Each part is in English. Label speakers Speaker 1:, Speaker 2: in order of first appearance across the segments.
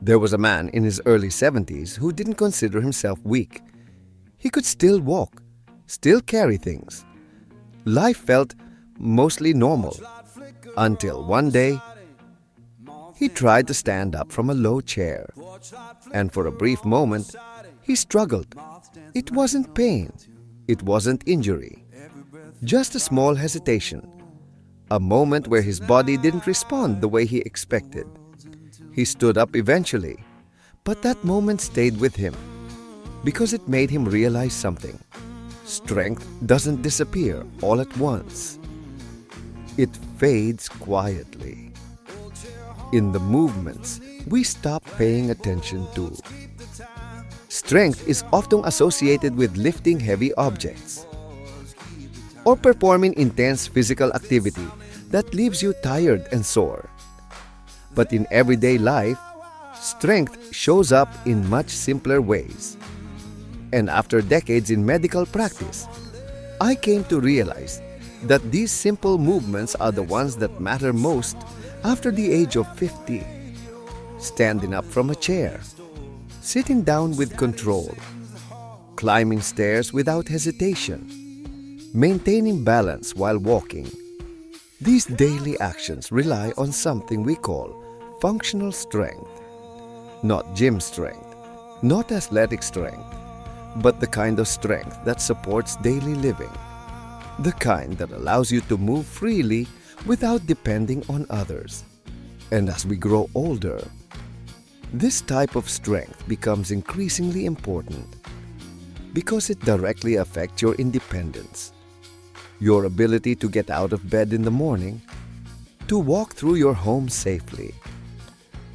Speaker 1: There was a man in his early 70s who didn't consider himself weak. He could still walk, still carry things. Life felt mostly normal until one day he tried to stand up from a low chair. And for a brief moment, he struggled. It wasn't pain. It wasn't injury. Just a small hesitation. A moment where his body didn't respond the way he expected. He stood up eventually, but that moment stayed with him because it made him realize something. Strength doesn't disappear all at once. It fades quietly. In the movements we stop paying attention to. Strength is often associated with lifting heavy objects or performing intense physical activity that leaves you tired and sore. But in everyday life, strength shows up in much simpler ways. And after decades in medical practice, I came to realize that these simple movements are the ones that matter most after the age of 50. Standing up from a chair, sitting down with control, climbing stairs without hesitation, maintaining balance while walking. These daily actions rely on something we call functional strength. Not gym strength, not athletic strength, but the kind of strength that supports daily living. The kind that allows you to move freely without depending on others. And as we grow older, this type of strength becomes increasingly important because it directly affects your independence, your ability to get out of bed in the morning, to walk through your home safely,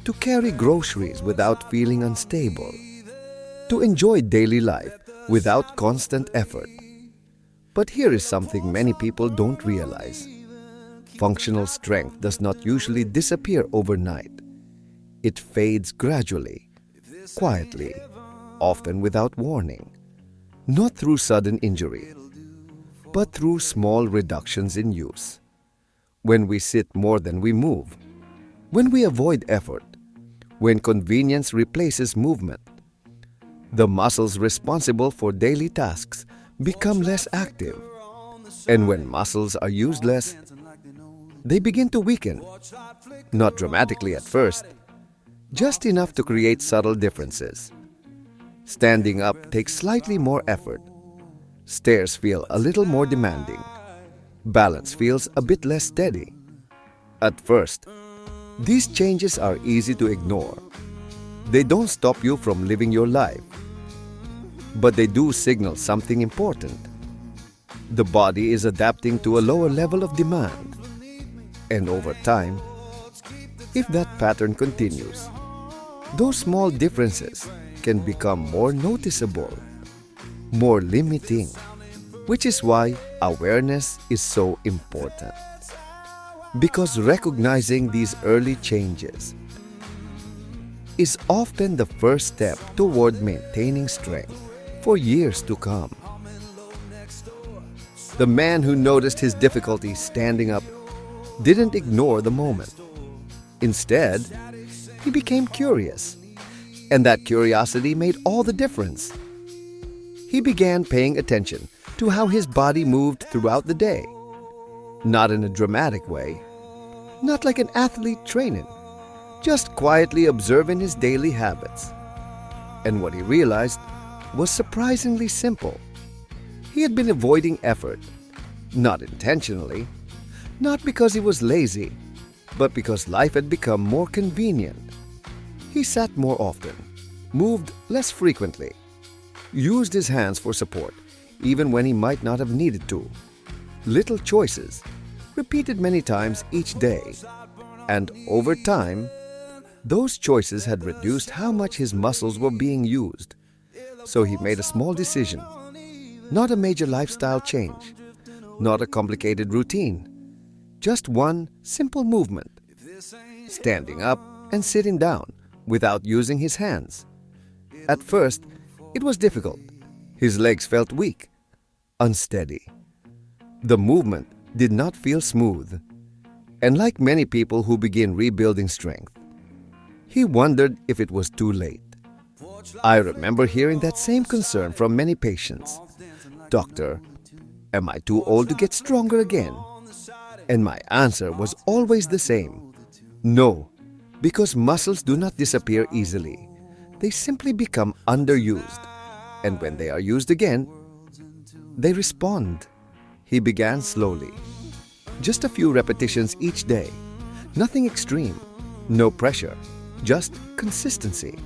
Speaker 1: to carry groceries without feeling unstable, to enjoy daily life without constant effort. But here is something many people don't realize. Functional strength does not usually disappear overnight. It fades gradually, quietly, often without warning. Not through sudden injury, but through small reductions in use. When we sit more than we move, when we avoid effort, when convenience replaces movement, the muscles responsible for daily tasks become less active. And when muscles are used less, they begin to weaken. Not dramatically at first, just enough to create subtle differences. Standing up takes slightly more effort. Stairs feel a little more demanding. Balance feels a bit less steady. At first, these changes are easy to ignore. They don't stop you from living your life. But they do signal something important. The body is adapting to a lower level of demand. And over time, if that pattern continues, those small differences can become more noticeable, more limiting, which is why awareness is so important. Because recognizing these early changes is often the first step toward maintaining strength for years to come. The man who noticed his difficulty standing up didn't ignore the moment. Instead, he became curious, and that curiosity made all the difference. He began paying attention to how his body moved throughout the day. Not in a dramatic way, not like an athlete training, just quietly observing his daily habits. And what he realized was surprisingly simple. He had been avoiding effort, not intentionally, not because he was lazy, but because life had become more convenient. He sat more often, moved less frequently, used his hands for support even when he might not have needed to. Little choices, repeated many times each day. And over time, those choices had reduced how much his muscles were being used. So he made a small decision, not a major lifestyle change, not a complicated routine, just one simple movement, standing up and sitting down without using his hands. At first, it was difficult. His legs felt weak, unsteady. The movement did not feel smooth. And like many people who begin rebuilding strength, He wondered if it was too late. I remember hearing that same concern from many patients. Doctor, am I too old to get stronger again? And my answer was always the same. No, because muscles do not disappear easily. They simply become underused. And when they are used again, they respond. He began slowly. Just a few repetitions each day. Nothing extreme. No pressure. Just consistency.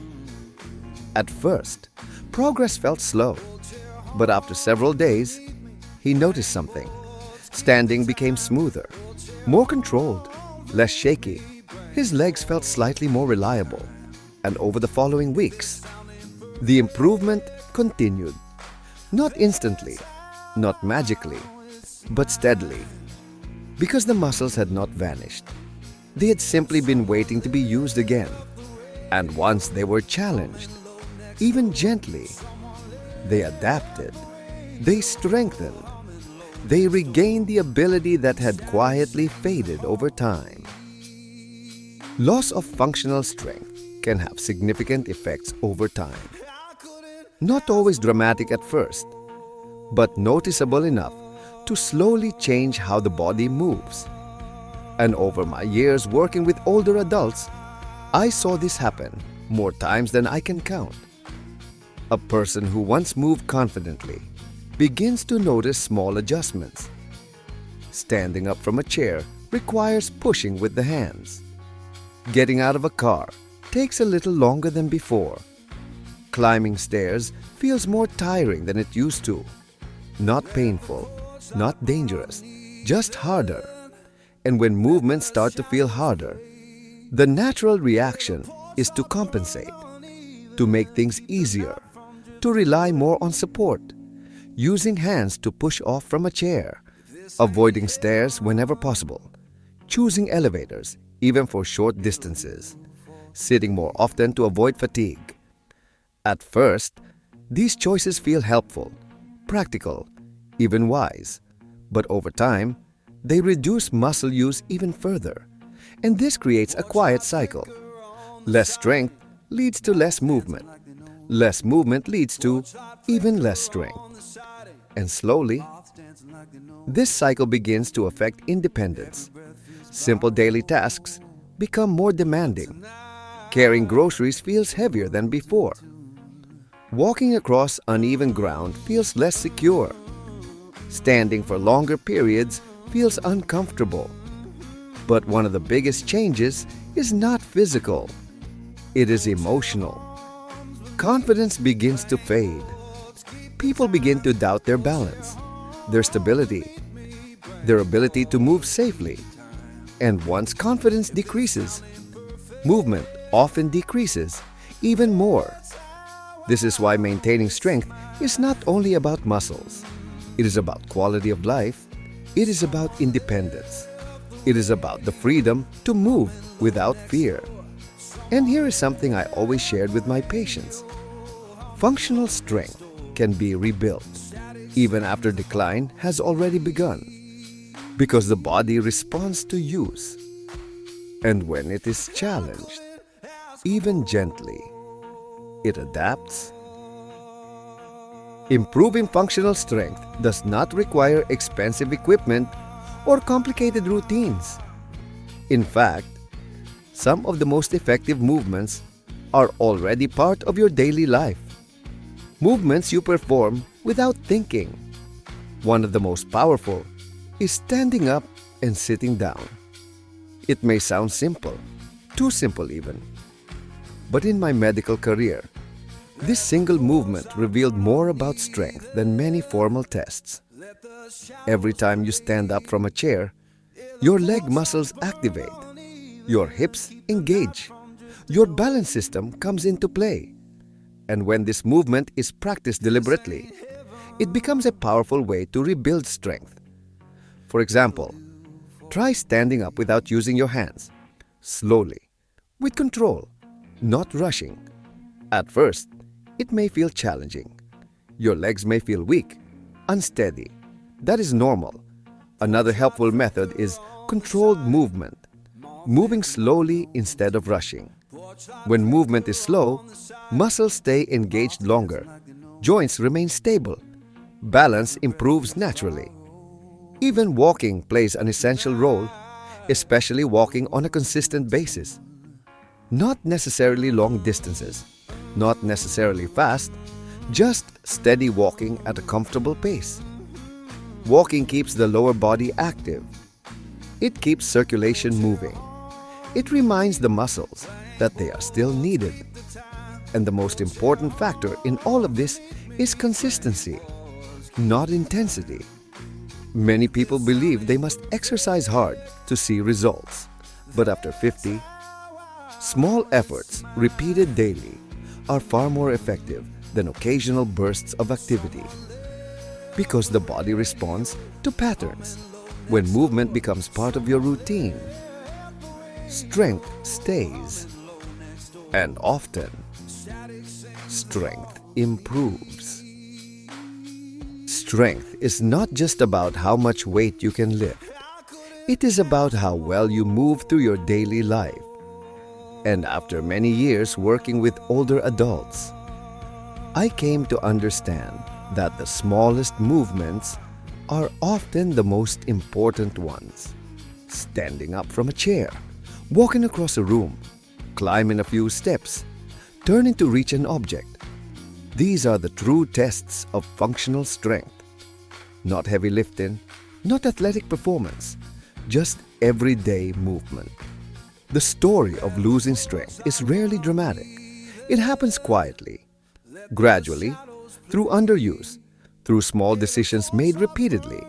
Speaker 1: At first, progress felt slow. But after several days, he noticed something. Standing became smoother, more controlled, less shaky. His legs felt slightly more reliable. And over the following weeks, the improvement continued. Not instantly, not magically, but steadily. Because the muscles had not vanished. They had simply been waiting to be used again. And once they were challenged, even gently, they adapted, they strengthened, they regained the ability that had quietly faded over time. Loss of functional strength can have significant effects over time. Not always dramatic at first, but noticeable enough to slowly change how the body moves. And over my years working with older adults, I saw this happen more times than I can count. A person who once moved confidently begins to notice small adjustments. Standing up from a chair requires pushing with the hands. Getting out of a car takes a little longer than before. Climbing stairs feels more tiring than it used to. Not painful, not dangerous, just harder. And when movements start to feel harder, the natural reaction is to compensate, to make things easier, to rely more on support, using hands to push off from a chair, avoiding stairs whenever possible, choosing elevators even for short distances, sitting more often to avoid fatigue. At first, these choices feel helpful, practical, even wise, but over time, they reduce muscle use even further, and this creates a quiet cycle. Less strength leads to less movement. Less movement leads to even less strength. And slowly, this cycle begins to affect independence. Simple daily tasks become more demanding. Carrying groceries feels heavier than before. Walking across uneven ground feels less secure. Standing for longer periods feels uncomfortable. But one of the biggest changes is not physical. It is emotional. Confidence begins to fade. People begin to doubt their balance, their stability, their ability to move safely. And once confidence decreases, movement often decreases even more. This is why maintaining strength is not only about muscles. It is about quality of life. It is about independence. It is about the freedom to move without fear. And here is something I always shared with my patients. Functional strength can be rebuilt, even after decline has already begun, because the body responds to use. And when it is challenged, even gently, it adapts. Improving functional strength does not require expensive equipment or complicated routines. In fact, some of the most effective movements are already part of your daily life. Movements you perform without thinking. One of the most powerful is standing up and sitting down. It may sound simple, too simple even. But in my medical career, this single movement revealed more about strength than many formal tests. Every time you stand up from a chair, your leg muscles activate, your hips engage, your balance system comes into play. And when this movement is practiced deliberately, it becomes a powerful way to rebuild strength. For example, try standing up without using your hands, slowly, with control, not rushing. At first, it may feel challenging. Your legs may feel weak, unsteady. That is normal. Another helpful method is controlled movement, moving slowly instead of rushing. When movement is slow, muscles stay engaged longer, joints remain stable, balance improves naturally. Even walking plays an essential role, especially walking on a consistent basis. Not necessarily long distances, not necessarily fast, just steady walking at a comfortable pace. Walking keeps the lower body active. It keeps circulation moving. It reminds the muscles that they are still needed. And the most important factor in all of this is consistency, not intensity. Many people believe they must exercise hard to see results. But after 50, small efforts repeated daily are far more effective than occasional bursts of activity. Because the body responds to patterns. When movement becomes part of your routine, strength stays. And often, strength improves. Strength is not just about how much weight you can lift. It is about how well you move through your daily life. And after many years working with older adults, I came to understand that the smallest movements are often the most important ones. Standing up from a chair, walking across a room, climbing a few steps, turning to reach an object. These are the true tests of functional strength. Not heavy lifting, not athletic performance, just everyday movement. The story of losing strength is rarely dramatic. It happens quietly, gradually, through underuse, through small decisions made repeatedly,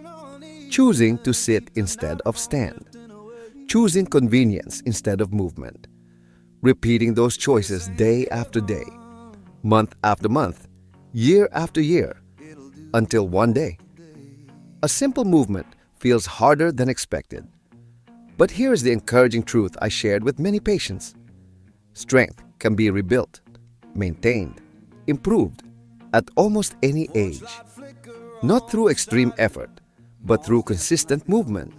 Speaker 1: choosing to sit instead of stand, choosing convenience instead of movement, repeating those choices day after day, month after month, year after year, until one day, a simple movement feels harder than expected. But here's the encouraging truth I shared with many patients. Strength can be rebuilt, maintained, improved at almost any age. Not through extreme effort, but through consistent movement,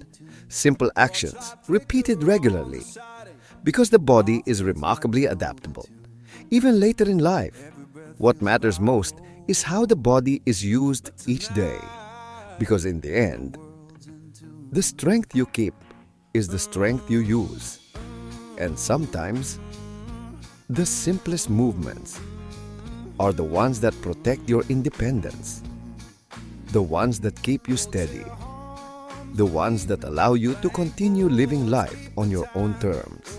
Speaker 1: simple actions repeated regularly. Because the body is remarkably adaptable. Even later in life, what matters most is how the body is used each day. Because in the end, the strength you keep is the strength you use. And sometimes, the simplest movements are the ones that protect your independence, the ones that keep you steady, the ones that allow you to continue living life on your own terms.